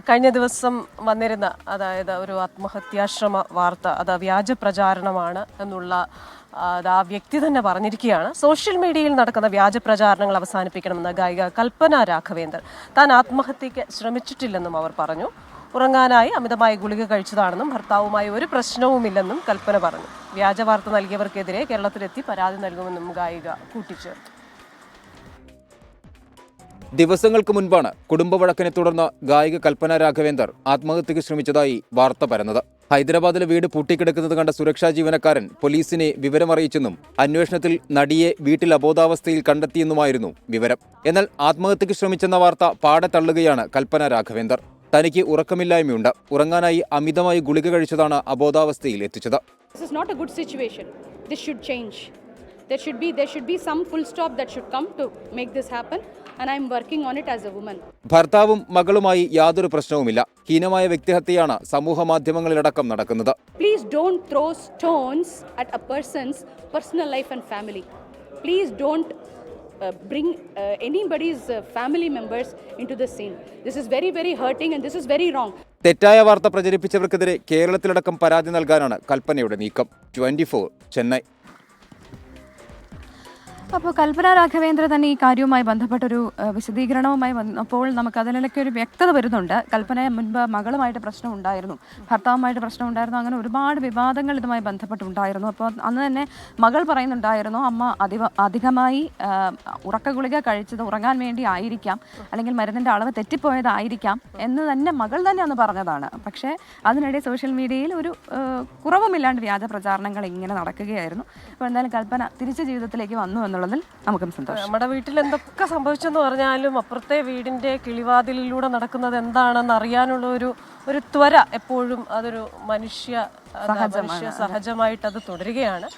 കഴിഞ്ഞ ദിവസം വന്നിരുന്ന അതായത് ഒരു ആത്മഹത്യാശ്രമ വാർത്ത അത് വ്യാജ പ്രചാരണമാണ് എന്നുള്ള ആ വ്യക്തി തന്നെ പറഞ്ഞിരിക്കുകയാണ്. സോഷ്യൽ മീഡിയയിൽ നടക്കുന്ന വ്യാജ പ്രചാരണങ്ങൾ അവസാനിപ്പിക്കണമെന്ന് ഗായിക കൽപ്പന രാഘവേന്ദർ താൻ ആത്മഹത്യയ്ക്ക് ശ്രമിച്ചിട്ടില്ലെന്നും അവർ പറഞ്ഞു. ഉറങ്ങാനായി അമിതമായി ഗുളിക കഴിച്ചതാണെന്നും ഭർത്താവുമായി ഒരു പ്രശ്നവുമില്ലെന്നും കൽപ്പന പറഞ്ഞു. വ്യാജ വാർത്ത നൽകിയവർക്കെതിരെ കേരളത്തിലെത്തി പരാതി നൽകുമെന്നും ഗായിക കൂട്ടിച്ചേർത്തു. ദിവസങ്ങൾക്ക് മുൻപാണ് കുടുംബ വഴക്കിനെ തുടർന്ന് ഗായിക കൽപ്പന രാഘവേന്ദർ ആത്മഹത്യയ്ക്ക് ശ്രമിച്ചതായി വാർത്ത പരന്നത്. ഹൈദരാബാദിലെ വീട് പൂട്ടിക്കിടക്കുന്നത് കണ്ട സുരക്ഷാ ജീവനക്കാരൻ പോലീസിനെ വിവരമറിയിച്ചെന്നും അന്വേഷണത്തിൽ നടിയെ വീട്ടിൽ അബോധാവസ്ഥയിൽ കണ്ടെത്തിയെന്നുമായിരുന്നു വിവരം. എന്നാൽ ആത്മഹത്യയ്ക്ക് ശ്രമിച്ചെന്ന വാർത്ത പാടെ തള്ളുകയാണ് കൽപ്പന രാഘവേന്ദർ. തനിക്ക് ഉറക്കമില്ലായ്മയുണ്ട്, ഉറങ്ങാനായി അമിതമായി ഗുളിക കഴിച്ചതാണ് അബോധാവസ്ഥയിൽ എത്തിച്ചത്. There should be some full stop that should come to make this happen, and I am working on it as a woman. ഭർത്താവും മകളുമായി യാതൊരു പ്രശ്നവുമില്ല. ഹീനമായ വ്യക്തിഹത്യയാണ് സമൂഹ മാധ്യമങ്ങളിലടക്കം നടക്കുന്നത്. Please don't throw stones at a person's personal life and family. Please don't bring anybody's family members into the scene. This is very, very hurting and this is very wrong. തെറ്റായ വാർത്ത പ്രചരിപ്പിച്ചവർക്കെതിരെ കേരളത്തിലടക്കം പരാതി നൽകാനാണ് കൽപ്പനയുടെ നീക്കം. 24 ചെന്നൈ. അപ്പോൾ കൽപ്പന രാഘവേന്ദ്ര തന്നെ ഈ കാര്യവുമായി ബന്ധപ്പെട്ടൊരു വിശദീകരണവുമായി വന്നപ്പോൾ നമുക്ക് അതിലൊക്കെ ഒരു വ്യക്തത വരുന്നുണ്ട്. കൽപ്പന മുൻപ് മകളുമായിട്ട് പ്രശ്നം ഉണ്ടായിരുന്നു, ഭർത്താവുമായിട്ട് പ്രശ്നം ഉണ്ടായിരുന്നു, അങ്ങനെ ഒരുപാട് വിവാദങ്ങൾ ഇതുമായി ബന്ധപ്പെട്ടുണ്ടായിരുന്നു. അപ്പോൾ അന്ന് തന്നെ മകൾ പറയുന്നുണ്ടായിരുന്നു അമ്മ അധികമായി ഉറക്ക ഗുളിക കഴിച്ചത് ഉറങ്ങാൻ വേണ്ടി ആയിരിക്കാം, അല്ലെങ്കിൽ മരുന്നിൻ്റെ അളവ് തെറ്റിപ്പോയതായിരിക്കാം എന്ന് തന്നെ മകൾ തന്നെ അന്ന് പറഞ്ഞതാണ്. പക്ഷേ അതിനിടെ സോഷ്യൽ മീഡിയയിൽ ഒരു കുറവുമില്ലാണ്ട് വ്യാജ പ്രചാരണങ്ങൾ ഇങ്ങനെ നടക്കുകയായിരുന്നു. അപ്പോൾ എന്തായാലും കൽപ്പന തിരിച്ചു ജീവിതത്തിലേക്ക് വന്നു എന്നുള്ളതിൽ നമുക്കും സന്തോഷം. നമ്മുടെ വീട്ടിൽ എന്തൊക്കെ സംഭവിച്ചെന്ന് പറഞ്ഞാലും അപ്പുറത്തെ വീടിന്റെ കിളിവാതിലിലൂടെ നടക്കുന്നത് എന്താണെന്ന് അറിയാനുള്ള ഒരു ത്വര എപ്പോഴും അതൊരു മനുഷ്യ സഹജമായിട്ട് അത് തുടരുകയാണ്.